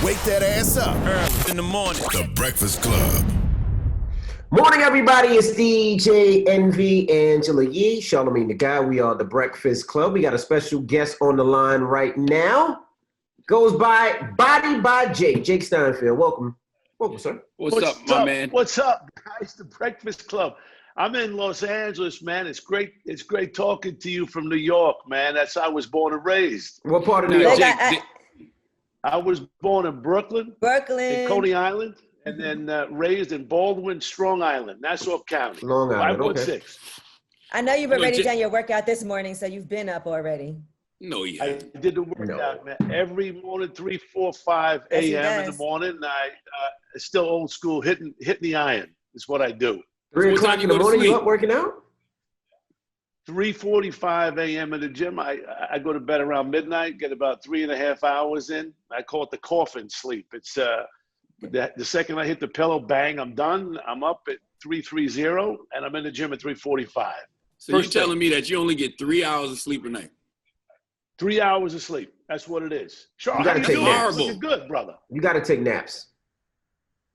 Wake that ass up early in the morning. The Breakfast Club. Morning, everybody. It's DJ Envy, Angela Yee, Charlamagne the Guy. We are the Breakfast Club. We got a special guest on the line right now. Goes by Body by Jake. Jake Steinfeld. Welcome. Welcome, sir. What's up, my man? What's up, guys? The Breakfast Club. I'm in Los Angeles, man. It's great. It's great talking to you from New York, man. That's how I was born and raised. What part of New York? I was born in Brooklyn, in Coney Island, and then raised in Baldwin, Strong Island, Nassau County. Long Island, 516. I know you've already done your workout this morning, so you've been up already. No, yeah. I did the workout, man. Every morning, 3, 4, 5 a.m. in the morning. I still old school, hitting the iron is what I do. 3 o'clock in the morning, you up working out? 3:45 a.m. in the gym. I go to bed around midnight, get about 3.5 hours in. I call it the coffin sleep. It's the second I hit the pillow, bang, I'm done. I'm up at 3:30, and I'm in the gym at 3:45. So you're telling me that you only get 3 hours of sleep a night? 3 hours of sleep. That's what it is. Sure, you gotta take naps. Looking good, brother. You got to take naps.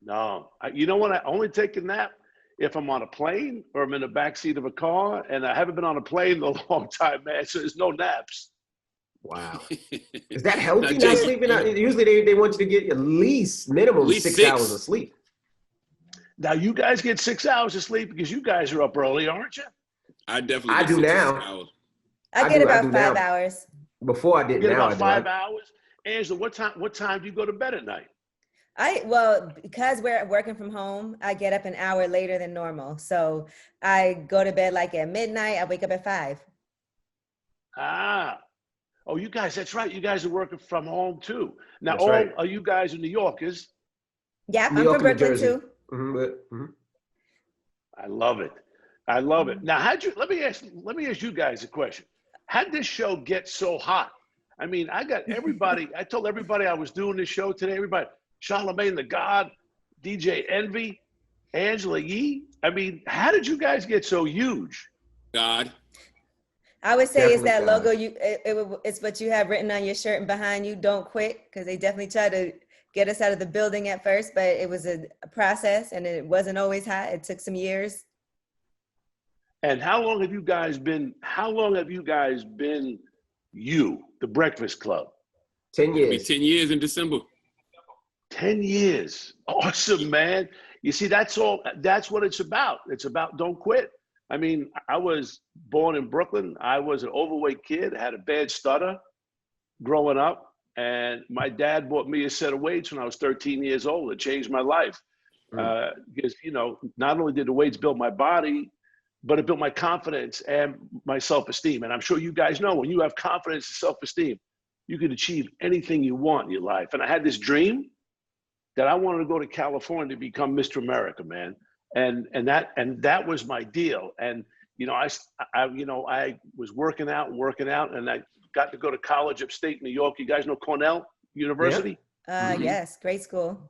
No, you know what? I only take a nap if I'm on a plane or I'm in the backseat of a car, and I haven't been on a plane in a long time, man, so there's no naps. Wow. Is that healthy, not sleeping? Usually they want you to get at least minimum 6 hours of sleep. Now, you guys get 6 hours of sleep because you guys are up early, aren't you? I definitely I do now. I get about 5 hours. Before I did, you get now about 5 hours? Angela, what time do you go to bed at night? Because we're working from home, I get up an hour later than normal. So I go to bed like at midnight. I wake up at 5. Oh, you guys, that's right. You guys are working from home too. Now, are you guys in New Yorkers? Yeah, I'm from Brooklyn too. Mm-hmm. I love it. I love it. Now, let me ask you guys a question. How'd this show get so hot? I mean, I got everybody, I told everybody I was doing this show today, everybody, Charlamagne the God, DJ Envy, Angela Yee. I mean, how did you guys get so huge? God. I would say it's that logo. It's what you have written on your shirt and behind you. Don't quit, because they definitely tried to get us out of the building at first, but it was a process, and it wasn't always hot. It took some years. And how long have you guys been? The Breakfast Club? 10 years. It'll be 10 years in December. 10 years. Awesome, man. You see, that's what it's about. It's about don't quit. I mean, I was born in Brooklyn. I was an overweight kid, had a bad stutter growing up. And my dad bought me a set of weights when I was 13 years old. It changed my life. Because, not only did the weights build my body, but it built my confidence and my self-esteem. And I'm sure you guys know, when you have confidence and self-esteem, you can achieve anything you want in your life. And I had this dream that I wanted to go to California to become Mr. America, man. And that was my deal. And, I was working out, and I got to go to college upstate New York. You guys know Cornell University? Yeah. Yes, great school.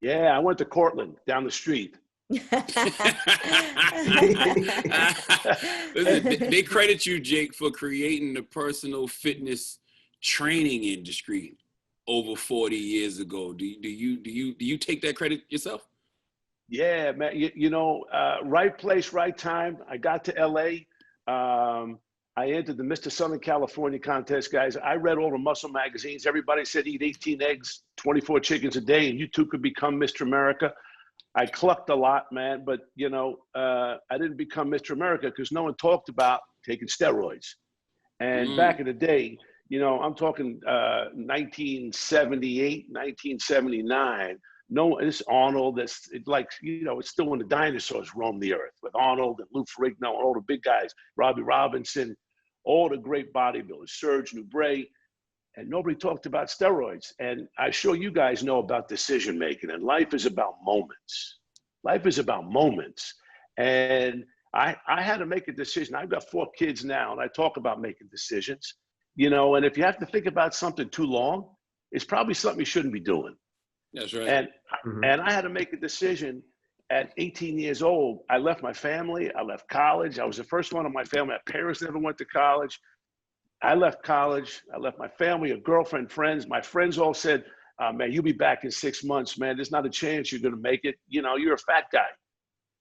Yeah, I went to Cortland down the street. They credit you, Jake, for creating the personal fitness training industry over 40 years ago. Do you take that credit yourself? Yeah, man. Right place, right time. I got to LA. I entered the Mr. Southern California contest, guys. I read all the muscle magazines. Everybody said eat 18 eggs, 24 chickens a day, and you too could become Mr. America. I clucked a lot, man, but I didn't become Mr. America because no one talked about taking steroids. And back in the day, I'm talking 1978, 1979. No, it's Arnold. It's still when the dinosaurs roamed the earth with Arnold and Lou Ferrigno and all the big guys, Robbie Robinson, all the great bodybuilders, Serge Nubret. And nobody talked about steroids. And I'm sure you guys know about decision making. And life is about moments. Life is about moments. And I had to make a decision. I've got 4 kids now, and I talk about making decisions. And if you have to think about something too long, it's probably something you shouldn't be doing. That's right. And I had to make a decision at 18 years old. I left my family. I left college. I was the first one in my family. My parents never went to college. I left college. I left my family, a girlfriend, friends. My friends all said, man, you'll be back in 6 months, man. There's not a chance you're going to make it. You know, you're a fat guy.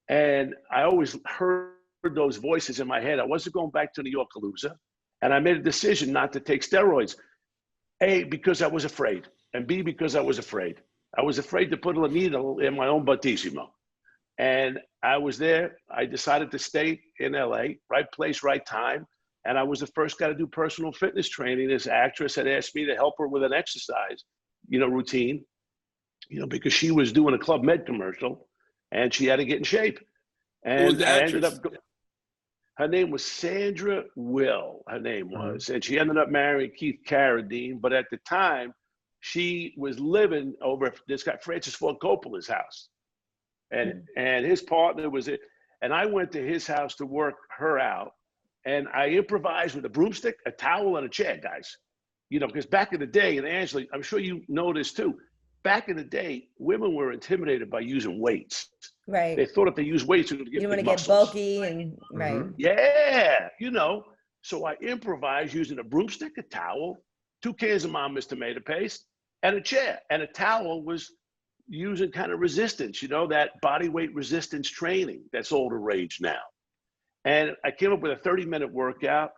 And I always heard those voices in my head. I wasn't going back to New York-a-loser. And I made a decision not to take steroids. A, because I was afraid. And B, because I was afraid. I was afraid to put a needle in my own battissimo. And I was there. I decided to stay in LA, right place, right time. And I was the first guy to do personal fitness training. This actress had asked me to help her with an exercise, routine, because she was doing a Club Med commercial and she had to get in shape. And I ended up, her name was Sandra Will, her name was. And she ended up marrying Keith Carradine. But at the time, she was living over at this guy, Francis Ford Coppola's house. And his partner was it. And I went to his house to work her out. And I improvised with a broomstick, a towel, and a chair, guys. Because back in the day, and Angela, I'm sure you know this too, back in the day, women were intimidated by using weights. Right. They thought if they used weights, they would get you want to muscles. get bulky and right. Yeah, So I improvised using a broomstick, a towel, 2 cans of Mama's tomato paste, and a chair. And a towel was using kind of resistance, that body weight resistance training that's all the rage now. And I came up with a 30-minute workout,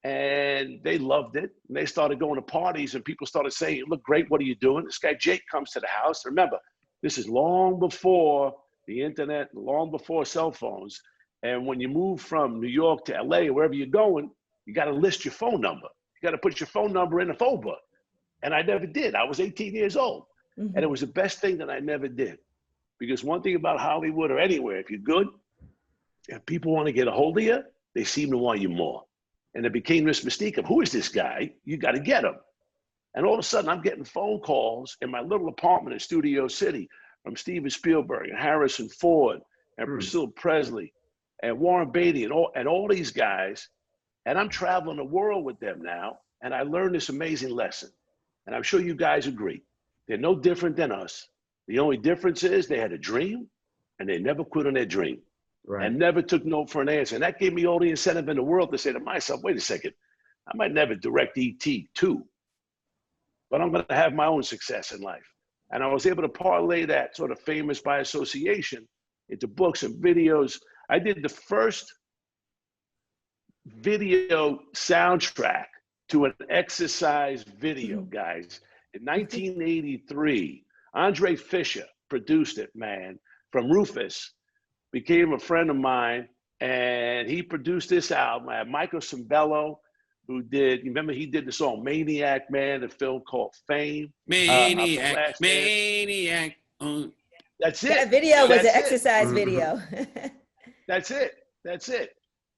and they loved it. And they started going to parties, and people started saying, "You look great. What are you doing?" This guy, Jake, comes to the house. Remember, this is long before the internet, long before cell phones. And when you move from New York to LA or wherever you're going, you got to list your phone number. You got to put your phone number in the phone book. And I never did. I was 18 years old. And it was the best thing that I never did. Because one thing about Hollywood or anywhere, if you're good, if people want to get a hold of you, they seem to want you more. And it became this mystique of, who is this guy? You got to get him. And all of a sudden, I'm getting phone calls in my little apartment in Studio City from Steven Spielberg and Harrison Ford and Priscilla Presley and Warren Beatty and all these guys. And I'm traveling the world with them now. And I learned this amazing lesson. And I'm sure you guys agree. They're no different than us. The only difference is they had a dream and they never quit on their dream. Right. And never took no for an answer. And that gave me all the incentive in the world to say to myself, wait a second, I might never direct E.T. 2, but I'm going to have my own success in life. And I was able to parlay that sort of famous by association into books and videos. I did the first video soundtrack to an exercise video, guys. In 1983, Andre Fisher produced it, man, from Rufus. Became a friend of mine, and he produced this album. I had Michael Cimbello, who did, remember he did the song Maniac Man, the film called Fame. Maniac. That's it. That video was an exercise video. That's it.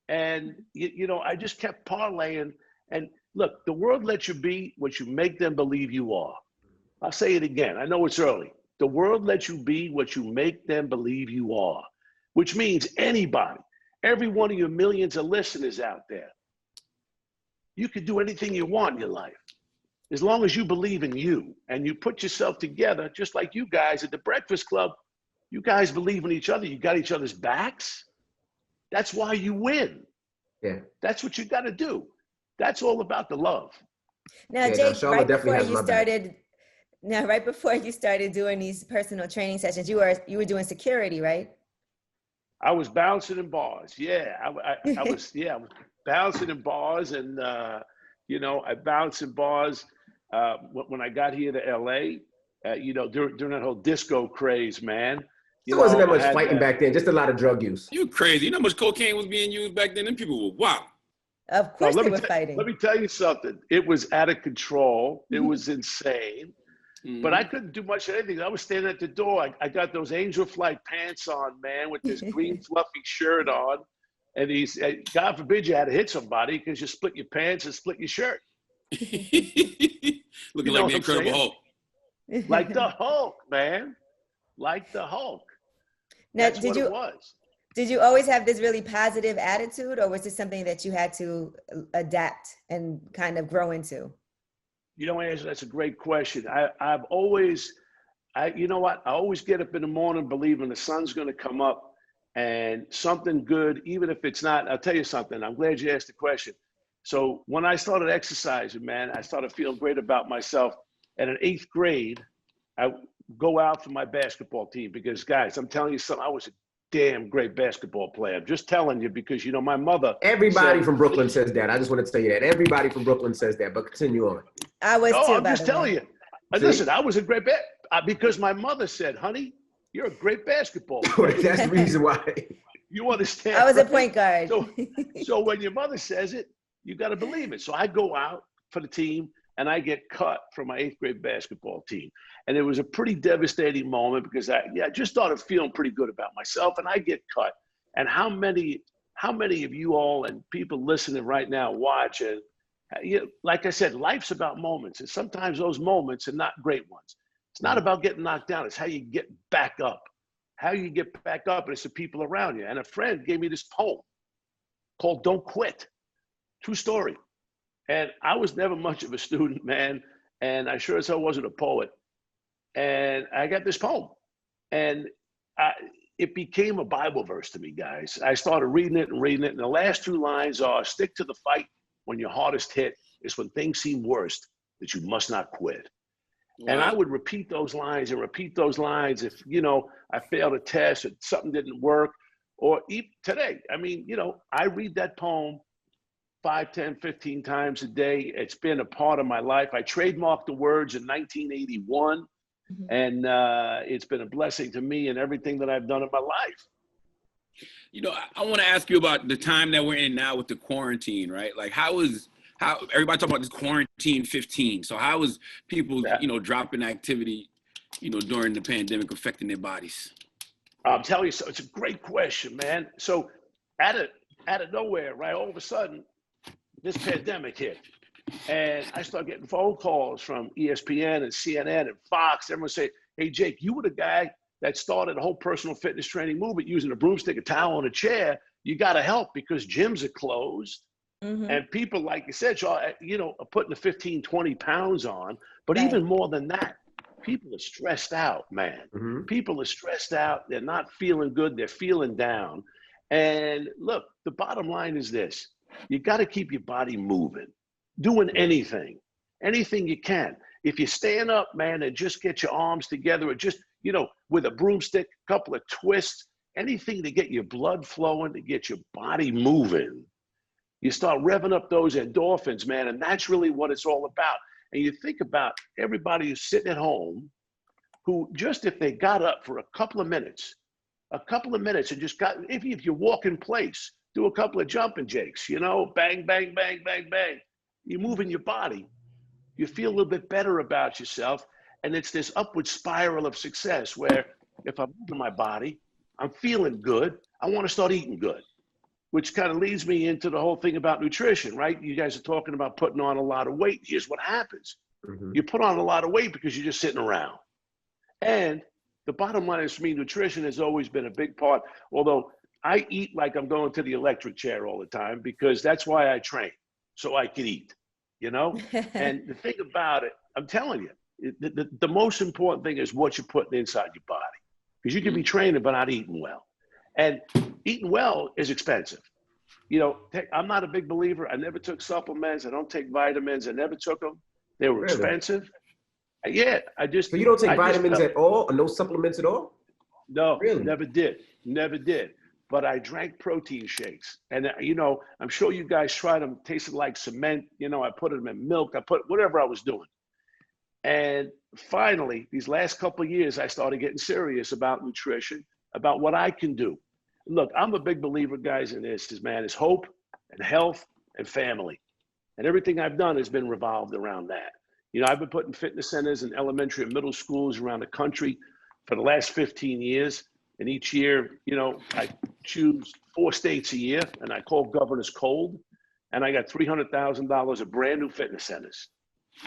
And, I just kept parlaying. And look, the world lets you be what you make them believe you are. I'll say it again. I know it's early. The world lets you be what you make them believe you are. Which means anybody, every one of your millions of listeners out there, you can do anything you want in your life. As long as you believe in you and you put yourself together, just like you guys at the Breakfast Club, you guys believe in each other. You got each other's backs. That's why you win. Yeah. That's what you got to do. That's all about the love. Now, Jake, right before you started doing these personal training sessions, you were doing security, right? I was bouncing in bars. Yeah, I was bouncing in bars, and I bounced in bars when I got here to LA. During that whole disco craze, man. There wasn't that much fighting back then. Just a lot of drug use. You crazy? You know how much cocaine was being used back then? Them people were wild. Of course, they were fighting. Let me tell you something. It was out of control. It was insane. But I couldn't do much of anything. I was standing at the door. I got those Angel Flight pants on, man, with this green fluffy shirt on. And he's, God forbid you had to hit somebody because you split your pants and split your shirt. Looking like the Incredible Hulk. Like the Hulk, man. Like the Hulk. Now, That's what it was. Did you always have this really positive attitude, or was this something that you had to adapt and kind of grow into? Angela, that's a great question. I've always, you know what? I always get up in the morning believing the sun's going to come up and something good, even if it's not. I'll tell you something. I'm glad you asked the question. So when I started exercising, man, I started feeling great about myself. And in 8th grade, I go out for my basketball team because, guys, I'm telling you something. I was a damn great basketball player. I'm just telling you because, you know, my mother. Everybody said, from Brooklyn says that. I just wanted to tell you that. Everybody from Brooklyn says that, but continue on. I was Oh, too, I'm by just the telling way. you. Listen, I was a great because my mother said, honey, you're a great basketball player. That's the reason why. You understand? I was a right? point guard. So when your mother says it, you got to believe it. So I go out for the team and I get cut from my 8th grade basketball team. And it was a pretty devastating moment because I just started feeling pretty good about myself and I get cut. And how many of you all and people listening right now watch and like I said, life's about moments. And sometimes those moments are not great ones. It's not about getting knocked down. It's how you get back up. How you get back up, and it's the people around you. And a friend gave me this poem called Don't Quit. True story. And I was never much of a student, man. And I sure as hell wasn't a poet. And I got this poem. And it became a Bible verse to me, guys. I started reading it. And the last 2 lines are, stick to the fight when your hardest hit is when things seem worst, that you must not quit. Wow. And I would repeat those lines if, you know, I failed a test or something didn't work, or even today. I mean, you know, I read that poem 5, 10, 15 times a day. It's been a part of my life. I trademarked the words in 1981, and it's been a blessing to me and everything that I've done in my life. You know, I want to ask you about the time that we're in now with the quarantine, right? Like, how everybody talking about this quarantine 15? So how is people, you know, dropping activity, you know, during the pandemic affecting their bodies? I'll tell you, so it's a great question, man. So out of nowhere, right, all of a sudden, this pandemic hit. And I started getting phone calls from ESPN and CNN and Fox. Everyone say, hey, Jake, you were the guy that started the whole personal fitness training movement using a broomstick, a towel, and a chair. You got to help because gyms are closed. And people, like you said, you know, are putting the 15, 20 pounds on. But even more than that, people are stressed out, man. People are stressed out. They're not feeling good. They're feeling down. And look, the bottom line is this. You got to keep your body moving, doing anything you can. If you stand up, man, and just get your arms together or just, you know, with a broomstick, a couple of twists, anything to get your blood flowing, to get your body moving. You start revving up those endorphins, man, and that's really what it's all about. And you think about everybody who's sitting at home who just if they got up for a couple of minutes and just got, if you walk in place, do a couple of jumping jakes, you know, bang, bang, bang, bang, bang. You're moving your body. You feel a little bit better about yourself. And it's this upward spiral of success where if I'm moving my body, I'm feeling good. I want to start eating good. Which kind of leads me into the whole thing about nutrition, right? You guys are talking about putting on a lot of weight. Here's what happens. You put on a lot of weight because you're just sitting around. And the bottom line is for me, nutrition has always been a big part, although I eat like I'm going to the electric chair all the time because that's why I train, so I can eat, you know? And the thing about it, I'm telling you, the most important thing is what you're putting inside your body because you can be training but not eating well. And eating well is expensive. You know, I'm not a big believer. I never took supplements. I don't take vitamins. I never took them. They were expensive. Yeah, I just. So you don't take vitamins at all, or no supplements at all? No, really? Never did. But I drank protein shakes, and you know, I'm sure you guys tried them. Tasted like cement. You know, I put them in milk. I put whatever I was doing. And finally, these last couple of years, I started getting serious about nutrition, about what I can do. Look, I'm a big believer, guys, in this is hope and health and family. And everything I've done has been revolved around that. You know, I've been putting fitness centers in elementary and middle schools around the country for the last 15 years. And each year, you know, I choose 4 states a year and I call governors cold. And I got $300,000 of brand new fitness centers.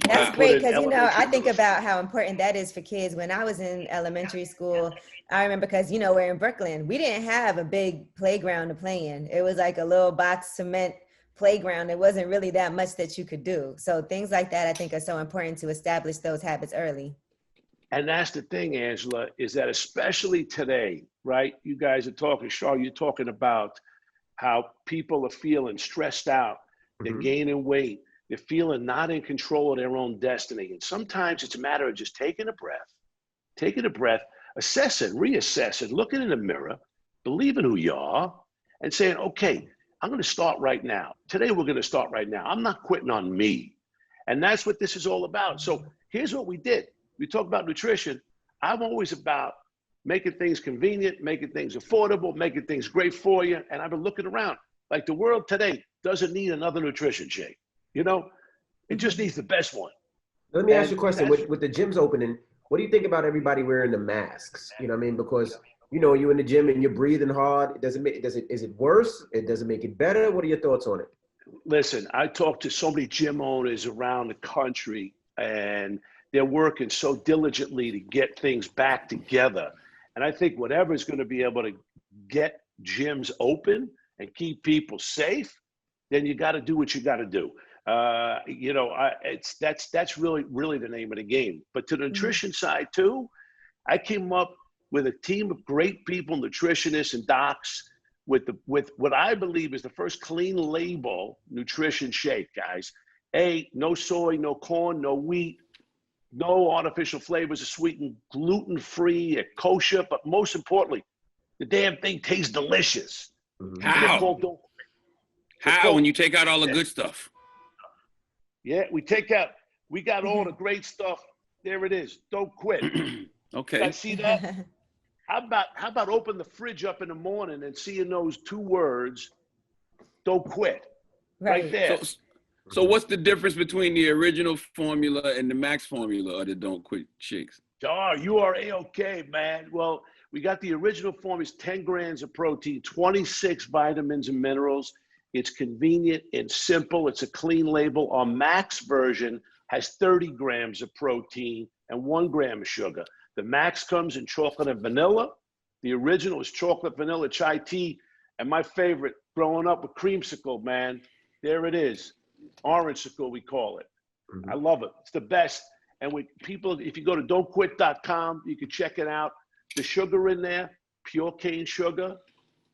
That's great because, you know, I think about how important that is for kids. When I was in elementary school, I remember because, you know, we're in Brooklyn, we didn't have a big playground to play in. It was like a little box cement playground. It wasn't really that much that you could do. So things like that, I think, are so important to establish those habits early. And that's the thing, Angela, is that especially today, right? You guys are talking, Shaw, you're talking about how people are feeling stressed out. They're gaining weight. They're feeling not in control of their own destiny. And sometimes it's a matter of just taking a breath, taking a breath, assessing, reassessing, looking in the mirror, believing who you are, and saying, okay, I'm going to start right now. Today, we're going to start right now. I'm not quitting on me. And that's what this is all about. So here's what we did. We talk about nutrition. I'm always about making things convenient, making things affordable, making things great for you. And I've been looking around. Like the world today doesn't need another nutrition shake. You know, it just needs the best one. Let me ask you a question. With the gyms opening, what do you think about everybody wearing the masks? You know what I mean? Because, you know, you're in the gym and you're breathing hard. Is it worse? It doesn't make it better? What are your thoughts on it? Listen, I talk to so many gym owners around the country, and they're working so diligently to get things back together. And I think whatever is going to be able to get gyms open and keep people safe, then you got to do what you got to do. You know, that's really the name of the game. But to the nutrition side too, I came up with a team of great people, nutritionists and docs, with what I believe is the first clean label nutrition shake, guys. No soy, no corn, no wheat, no artificial flavors, are sweetened, gluten-free, kosher, but most importantly, the damn thing tastes delicious. How? How when you take out all the good stuff? Yeah, we got all the great stuff. There it is. Don't quit. Okay. I see that. How about open the fridge up in the morning and seeing those two words, don't quit, right there. So what's the difference between the original formula and the max formula of the don't quit shakes? Oh, you are A-okay, man. Well, we got the original form is 10 grams of protein, 26 vitamins and minerals. It's convenient and simple. It's a clean label. Our max version has 30 grams of protein and 1 gram of sugar. The max comes in chocolate and vanilla. The original is chocolate, vanilla, chai tea. And my favorite, growing up with creamsicle, man, there it is. Orangesicle, we call it. I love it. It's the best. And with people, if you go to don'tquit.com, you can check it out. The sugar in there, pure cane sugar,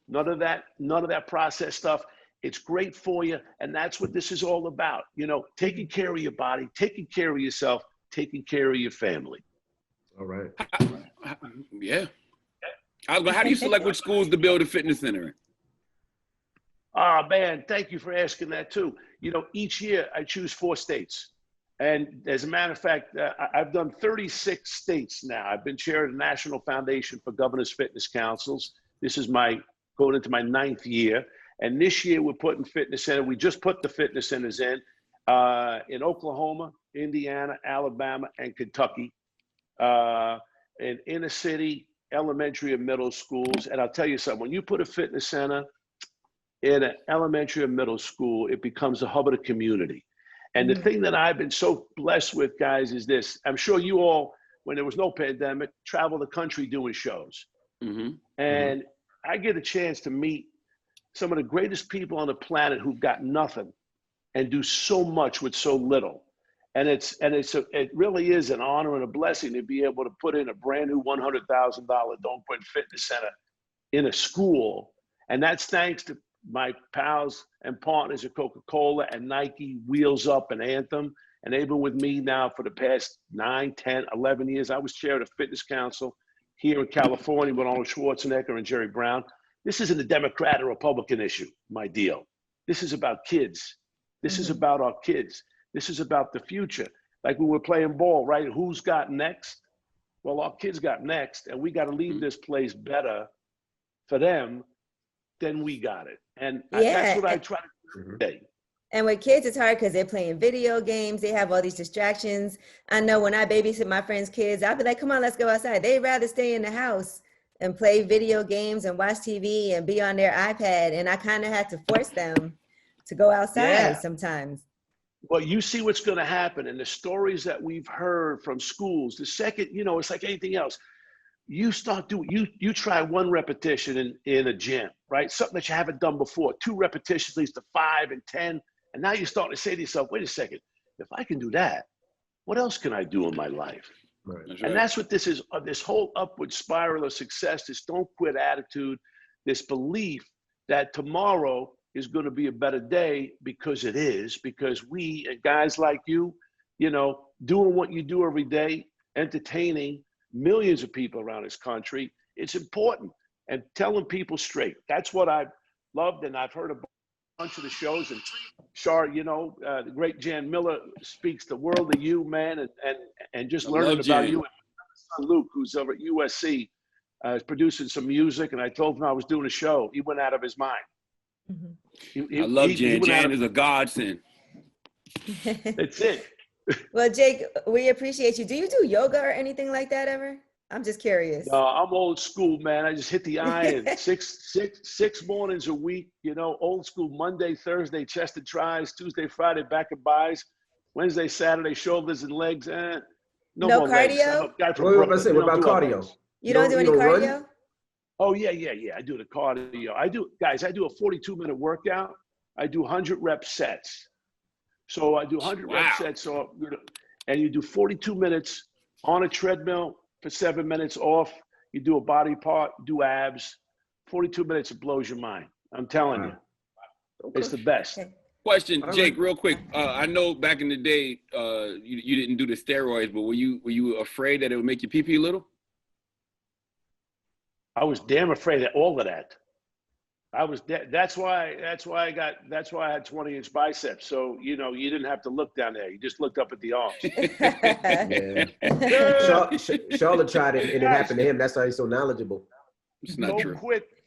none of that processed stuff. It's great for you. And that's what this is all about. You know, taking care of your body, taking care of yourself, taking care of your family. All right. Yeah. How do you select which schools to build a fitness center in? Ah, man, thank you for asking that too. You know, each year I choose 4 states. And as a matter of fact, I've done 36 states now. I've been chair of the National Foundation for Governors Fitness Councils. This is going into my 9th year. And this year we're putting fitness center. We just put the fitness centers in Oklahoma, Indiana, Alabama, and Kentucky. In inner city, elementary and middle schools. And I'll tell you something, when you put a fitness center in an elementary or middle school, it becomes a hub of the community. And the thing that I've been so blessed with, guys, is this. I'm sure you all, when there was no pandemic, travel the country doing shows. And I get a chance to meet some of the greatest people on the planet who've got nothing and do so much with so little. And it really is an honor and a blessing to be able to put in a brand new $100,000 Don't Quit Fitness Center in a school. And that's thanks to my pals and partners at Coca-Cola and Nike, Wheels Up and Anthem. And they've been with me now for the past 9, 10, 11 years. I was chair of the Fitness Council here in California with Arnold Schwarzenegger and Jerry Brown. This isn't a Democrat or Republican issue, my deal. This is about kids. This is about our kids. This is about the future. Like we were playing ball, right? Who's got next? Well, our kids got next, and we got to leave this place better for them than we got it. And that's what I try to do today. And with kids, it's hard because they're playing video games. They have all these distractions. I know when I babysit my friends' kids, I'll be like, come on, let's go outside. They'd rather stay in the house and play video games and watch TV and be on their iPad. And I kind of had to force them to go outside sometimes. Well, you see what's going to happen, and the stories that we've heard from schools, the second, you know, it's like anything else. You start doing, you try 1 repetition in a gym, right? Something that you haven't done before. 2 repetitions leads to 5 and 10. And now you're starting to say to yourself, wait a second, if I can do that, what else can I do in my life? Right. That's right. And that's what this is, this whole upward spiral of success, this don't quit attitude, this belief that tomorrow is going to be a better day, because it is, because we, guys like you know, doing what you do every day, entertaining, millions of people around this country. It's important. And telling people straight. That's what I've loved, and I've heard a bunch of the shows. And Char, the great Jan Miller speaks the world of you, man, and just learning about you. And my son Luke, who's over at USC, is producing some music, and I told him I was doing a show. He went out of his mind. I love Jan. Jan is a godsend. That's it. Well, Jake, we appreciate you. Do you do yoga or anything like that ever? I'm just curious. I'm old school, man. I just hit the iron six mornings a week. Old school. Monday, Thursday, chest and tries. Tuesday, Friday, back and buys. Wednesday, Saturday, shoulders and legs. No more cardio. Legs. What about cardio? You don't do any cardio? Run? Oh yeah. I do the cardio. I do a 42-minute workout. I do 100 rep sets. So I do 100 rep sets. So and you do 42 minutes on a treadmill. For 7 minutes off, you do a body part, do abs, 42 minutes, it blows your mind. I'm telling you, it's the best. Question, Jake, real quick. I know back in the day, you didn't do the steroids, but were you afraid that it would make you pee-pee little? I was damn afraid of all of that. That's why I had 20-inch biceps. So, you didn't have to look down there. You just looked up at the arms. Charlotte tried it and it happened to him. That's why he's so knowledgeable. It's not true.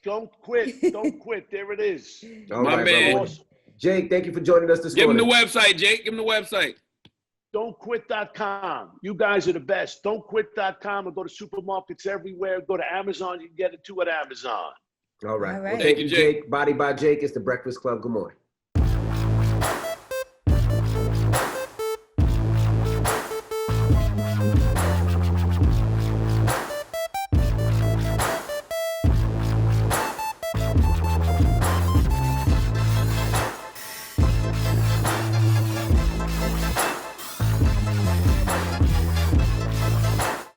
Don't quit. There it is. All right, man. Awesome. Jake, thank you for joining us this morning. Give him the website, Jake. Give him the website. Don'tQuit.com. You guys are the best. Don'tQuit.com, or go to supermarkets everywhere. Go to Amazon. You can get it too at Amazon. All right. All right. Well, thank you, Jake. Body by Jake. It's the Breakfast Club. Good morning.